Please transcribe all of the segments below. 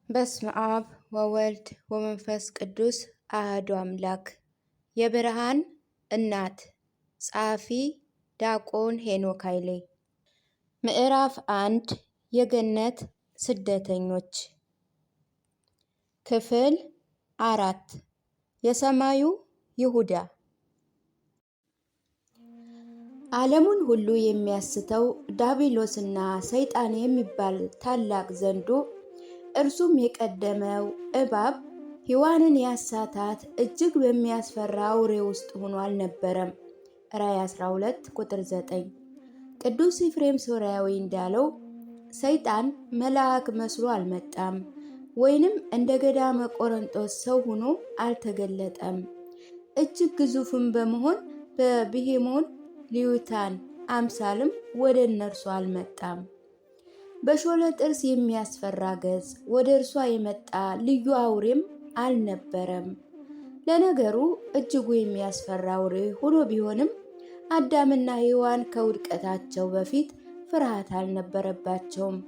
በስመ አብ ወወልድ ወመንፈስ ቅዱስ አሐዱ አምላክ። የብርሃን እናት ጸሐፊ ዲያቆን ሄኖክ ኃይሌ። ምዕራፍ 1 የገነት ስደተኞች። ክፍል 4 የሰማዩ ይሁዳ። ዓለሙን ሁሉ የሚያስተው ዲያብሎስና ሰይጣን የሚባል ታላቅ ዘንዶ እርሱም የቀደመው እባብ ሔዋንን ያሳታት እጅግ በሚያስፈራ አውሬ ውስጥ ሆኖ አልነበረም። ራዕይ 12 ቁጥር 9። ቅዱስ ኤፍሬም ሶርያዊ እንዳለው ሰይጣን መልአክ መስሎ አልመጣም፣ ወይንም እንደ ገዳመ ቆሮንጦስ ሰው ሆኖ አልተገለጠም። እጅግ ግዙፍም በመሆን በብሄሞን ሊዩታን አምሳልም ወደ እነርሱ አልመጣም። በሾለ ጥርስ የሚያስፈራ ገጽ ወደ እርሷ የመጣ ልዩ አውሬም አልነበረም። ለነገሩ እጅጉ የሚያስፈራ አውሬ ሆኖ ቢሆንም አዳምና ሔዋን ከውድቀታቸው በፊት ፍርሃት አልነበረባቸውም።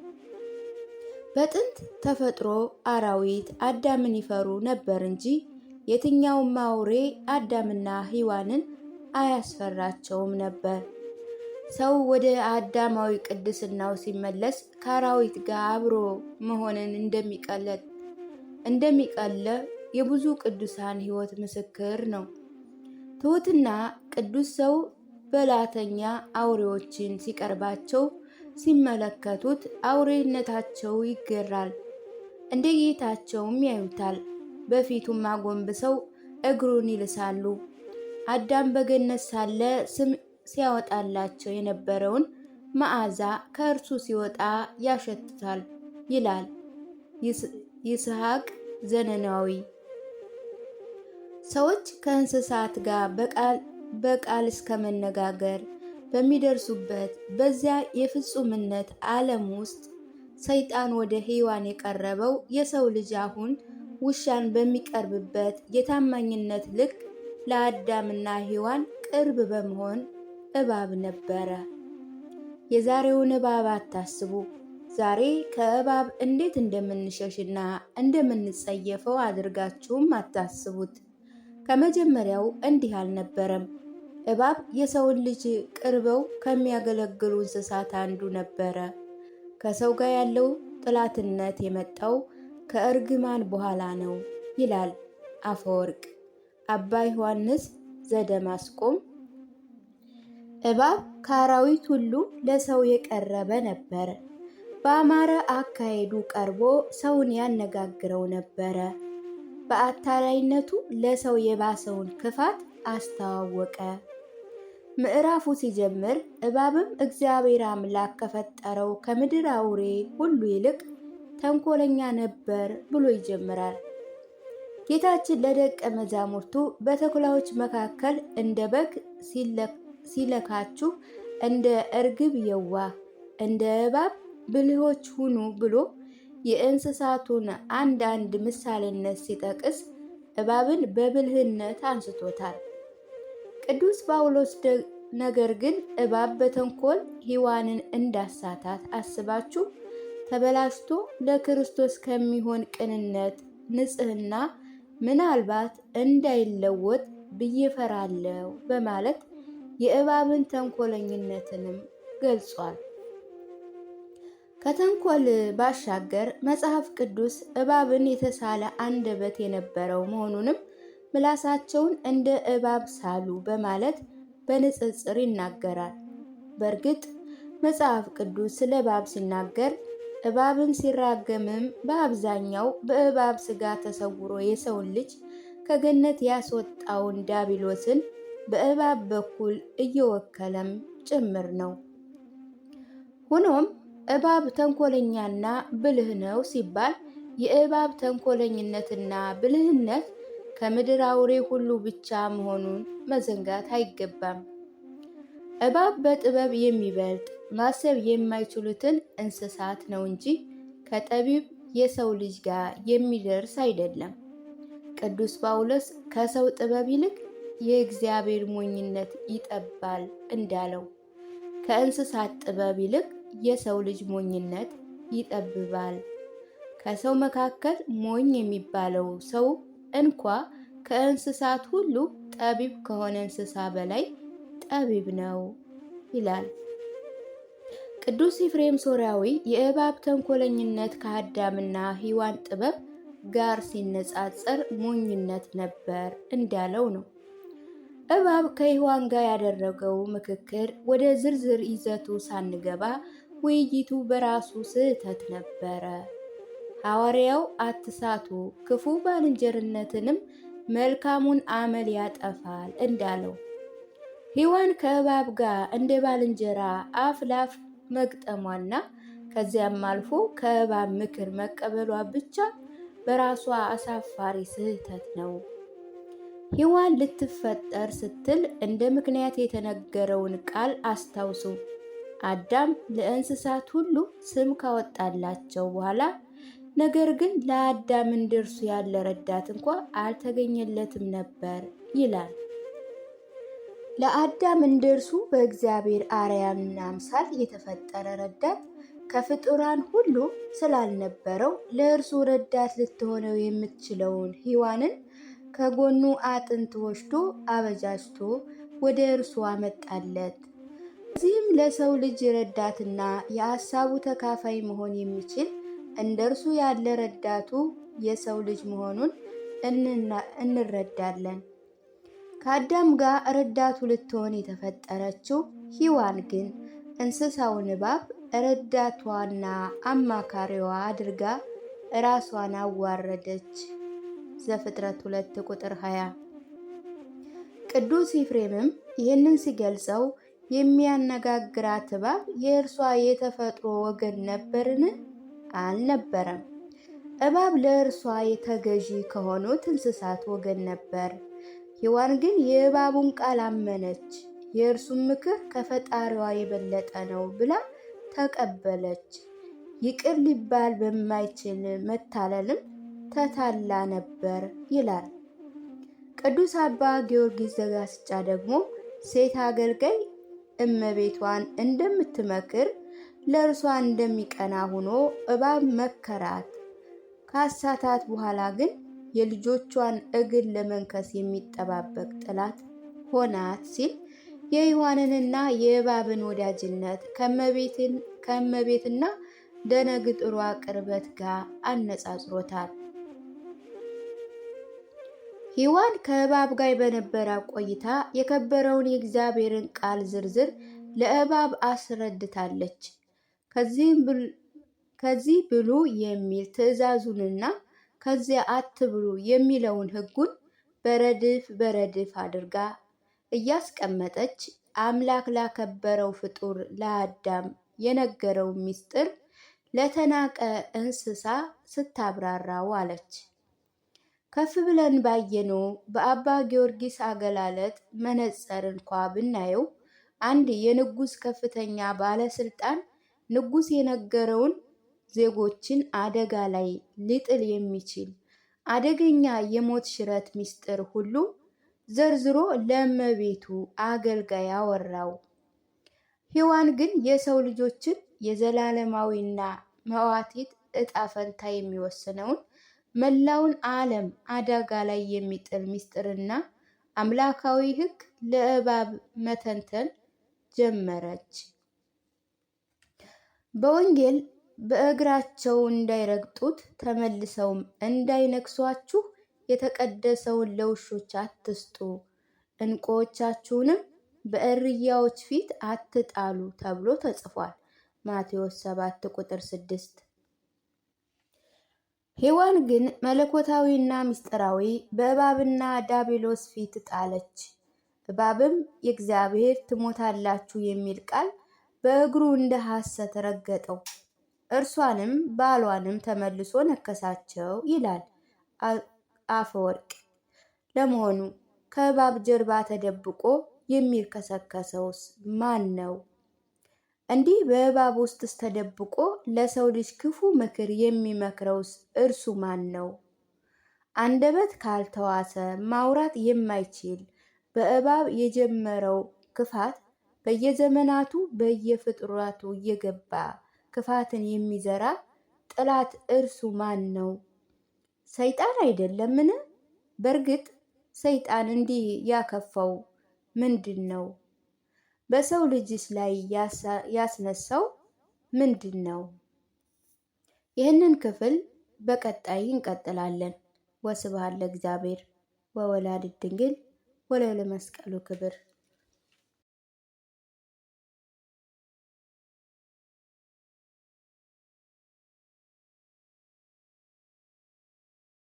በጥንት ተፈጥሮ አራዊት አዳምን ይፈሩ ነበር እንጂ የትኛውም አውሬ አዳምና ሔዋንን አያስፈራቸውም ነበር። ሰው ወደ አዳማዊ ቅድስናው ሲመለስ ከአራዊት ጋር አብሮ መሆንን እንደሚቀለ የብዙ ቅዱሳን ሕይወት ምስክር ነው። ትሑትና ቅዱስ ሰው በላተኛ አውሬዎችን ሲቀርባቸው ሲመለከቱት አውሬነታቸው ይገራል፣ እንደ ጌታቸውም ያዩታል። በፊቱም አጎንብሰው እግሩን ይልሳሉ። አዳም በገነት ሳለ ስም ሲያወጣላቸው የነበረውን መዓዛ ከእርሱ ሲወጣ ያሸትታል ይላል ይስሐቅ ዘነናዊ። ሰዎች ከእንስሳት ጋር በቃል እስከ መነጋገር በሚደርሱበት በዚያ የፍጹምነት ዓለም ውስጥ ሰይጣን ወደ ሔዋን የቀረበው የሰው ልጅ አሁን ውሻን በሚቀርብበት የታማኝነት ልክ ለአዳምና ሔዋን ቅርብ በመሆን እባብ ነበረ። የዛሬውን እባብ አታስቡ። ዛሬ ከእባብ እንዴት እንደምንሸሽና እንደምንጸየፈው አድርጋችሁም አታስቡት። ከመጀመሪያው እንዲህ አልነበረም። እባብ የሰውን ልጅ ቅርበው ከሚያገለግሉ እንስሳት አንዱ ነበረ። ከሰው ጋር ያለው ጥላትነት የመጣው ከእርግማን በኋላ ነው ይላል አፈወርቅ። አባ ዮሐንስ ዘደማስቆም እባብ ከአራዊት ሁሉ ለሰው የቀረበ ነበር። በአማረ አካሄዱ ቀርቦ ሰውን ያነጋግረው ነበረ። በአታላይነቱ ለሰው የባሰውን ክፋት አስተዋወቀ። ምዕራፉ ሲጀምር እባብም እግዚአብሔር አምላክ ከፈጠረው ከምድር አውሬ ሁሉ ይልቅ ተንኮለኛ ነበር ብሎ ይጀምራል። ጌታችን ለደቀ መዛሙርቱ በተኩላዎች መካከል እንደ በግ ሲለካችሁ እንደ እርግብ የዋህ እንደ እባብ ብልሆች ሁኑ ብሎ የእንስሳቱን አንዳንድ ምሳሌነት ሲጠቅስ እባብን በብልህነት አንስቶታል። ቅዱስ ጳውሎስ ነገር ግን እባብ በተንኮል ሔዋንን እንዳሳታት አስባችሁ ተበላሽቶ ለክርስቶስ ከሚሆን ቅንነት ንጽሕና ምናልባት እንዳይለወጥ ብዬ ፈራለሁ በማለት የእባብን ተንኮለኝነትንም ገልጿል። ከተንኮል ባሻገር መጽሐፍ ቅዱስ እባብን የተሳለ አንደበት የነበረው መሆኑንም ምላሳቸውን እንደ እባብ ሳሉ በማለት በንጽጽር ይናገራል። በእርግጥ መጽሐፍ ቅዱስ ስለ እባብ ሲናገር እባብን ሲራገምም በአብዛኛው በእባብ ስጋ ተሰውሮ የሰውን ልጅ ከገነት ያስወጣውን ዲያብሎስን በእባብ በኩል እየወከለም ጭምር ነው። ሆኖም እባብ ተንኮለኛና ብልህ ነው ሲባል የእባብ ተንኮለኝነትና ብልህነት ከምድር አውሬ ሁሉ ብቻ መሆኑን መዘንጋት አይገባም። እባብ በጥበብ የሚበልጥ ማሰብ የማይችሉትን እንስሳት ነው እንጂ ከጠቢብ የሰው ልጅ ጋር የሚደርስ አይደለም። ቅዱስ ጳውሎስ ከሰው ጥበብ ይልቅ የእግዚአብሔር ሞኝነት ይጠባል እንዳለው ከእንስሳት ጥበብ ይልቅ የሰው ልጅ ሞኝነት ይጠብባል። ከሰው መካከል ሞኝ የሚባለው ሰው እንኳ ከእንስሳት ሁሉ ጠቢብ ከሆነ እንስሳ በላይ ጠቢብ ነው ይላል። ቅዱስ ኤፍሬም ሶርያዊ የእባብ ተንኮለኝነት ከአዳምና ሔዋን ጥበብ ጋር ሲነጻጸር ሞኝነት ነበር እንዳለው ነው። እባብ ከሔዋን ጋር ያደረገው ምክክር ወደ ዝርዝር ይዘቱ ሳንገባ ውይይቱ በራሱ ስህተት ነበረ። ሐዋርያው አትሳቱ፣ ክፉ ባልንጀርነትንም መልካሙን አመል ያጠፋል እንዳለው ሔዋን ከእባብ ጋር እንደ ባልንጀራ አፍ ላፍ መግጠሟና ከዚያም አልፎ ከእባብ ምክር መቀበሏ ብቻ በራሷ አሳፋሪ ስህተት ነው። ሔዋን ልትፈጠር ስትል እንደ ምክንያት የተነገረውን ቃል አስታውሱ። አዳም ለእንስሳት ሁሉ ስም ካወጣላቸው በኋላ ነገር ግን ለአዳም እንደርሱ ያለ ረዳት እንኳ አልተገኘለትም ነበር ይላል። ለአዳም እንደርሱ በእግዚአብሔር አርአያና አምሳል የተፈጠረ ረዳት ከፍጡራን ሁሉ ስላልነበረው ለእርሱ ረዳት ልትሆነው የምትችለውን ሔዋንን ከጎኑ አጥንት ወስዶ አበጃጅቶ ወደ እርሱ አመጣለት። እዚህም ለሰው ልጅ ረዳትና የሀሳቡ ተካፋይ መሆን የሚችል እንደ እርሱ ያለ ረዳቱ የሰው ልጅ መሆኑን እንረዳለን። ከአዳም ጋር ረዳቱ ልትሆን የተፈጠረችው ሔዋን ግን እንስሳውን እባብ ረዳቷና አማካሪዋ አድርጋ ራሷን አዋረደች። ዘፍጥረት 2 ቁጥር 20። ቅዱስ ኤፍሬምም ይህንን ሲገልጸው የሚያነጋግራት እባብ የእርሷ የተፈጥሮ ወገን ነበርን? አልነበረም። እባብ ለእርሷ የተገዢ ከሆኑት እንስሳት ወገን ነበር። ሔዋን ግን የእባቡን ቃል አመነች፣ የእርሱን ምክር ከፈጣሪዋ የበለጠ ነው ብላ ተቀበለች። ይቅር ሊባል በማይችል መታለልም ተታላ ነበር ይላል። ቅዱስ አባ ጊዮርጊስ ዘጋስጫ ደግሞ ሴት አገልጋይ እመቤቷን እንደምትመክር ለእርሷ እንደሚቀና ሆኖ እባብ መከራት። ካሳታት በኋላ ግን የልጆቿን እግር ለመንከስ የሚጠባበቅ ጠላት ሆናት ሲል የሔዋንንና የእባብን ወዳጅነት ከእመቤትና ደነግጥሯ ቅርበት ጋር አነጻጽሮታል። ሔዋን ከእባብ ጋር በነበረ ቆይታ የከበረውን የእግዚአብሔርን ቃል ዝርዝር ለእባብ አስረድታለች። ከዚህ ብሉ የሚል ትእዛዙንና ከዚያ አትብሉ የሚለውን ሕጉን በረድፍ በረድፍ አድርጋ እያስቀመጠች አምላክ ላከበረው ፍጡር ለአዳም የነገረው ምስጢር ለተናቀ እንስሳ ስታብራራ ዋለች። ከፍ ብለን ባየነው በአባ ጊዮርጊስ አገላለጥ መነጽር እንኳ ብናየው አንድ የንጉሥ ከፍተኛ ባለስልጣን ንጉሥ የነገረውን ዜጎችን አደጋ ላይ ሊጥል የሚችል አደገኛ የሞት ሽረት ምስጢር ሁሉ ዘርዝሮ ለእመቤቱ አገልጋይ አወራው። ሔዋን ግን የሰው ልጆችን የዘላለማዊና መዋቲት እጣ ፈንታ የሚወስነውን መላውን ዓለም አደጋ ላይ የሚጥል ምስጢርና አምላካዊ ሕግ ለእባብ መተንተን ጀመረች። በወንጌል በእግራቸው እንዳይረግጡት ተመልሰውም እንዳይነክሷችሁ የተቀደሰውን ለውሾች አትስጡ፣ ዕንቁዎቻችሁንም በእርያዎች ፊት አትጣሉ ተብሎ ተጽፏል። ማቴዎስ 7 ቁጥር 6። ሔዋን ግን መለኮታዊና ምስጢራዊ በእባብና ዳቢሎስ ፊት ጣለች። እባብም የእግዚአብሔር ትሞታላችሁ የሚል ቃል በእግሩ እንደ ሐሰት ረገጠው። እርሷንም ባሏንም ተመልሶ ነከሳቸው ይላል አፈወርቅ። ለመሆኑ ከእባብ ጀርባ ተደብቆ የሚርከሰከሰውስ ማን ነው? እንዲህ በእባብ ውስጥስ ተደብቆ ለሰው ልጅ ክፉ ምክር የሚመክረውስ እርሱ ማን ነው? አንደበት ካልተዋሰ ማውራት የማይችል በእባብ የጀመረው ክፋት በየዘመናቱ በየፍጥረቱ እየገባ ክፋትን የሚዘራ ጥላት እርሱ ማን ነው? ሰይጣን አይደለምን? በእርግጥ ሰይጣን እንዲህ ያከፋው ምንድን ነው? በሰው ልጅስ ላይ ያስነሳው ምንድን ነው? ይህንን ክፍል በቀጣይ እንቀጥላለን። ወስብሐት ለእግዚአብሔር ወወላዲቱ ድንግል ወለመስቀሉ ክብር።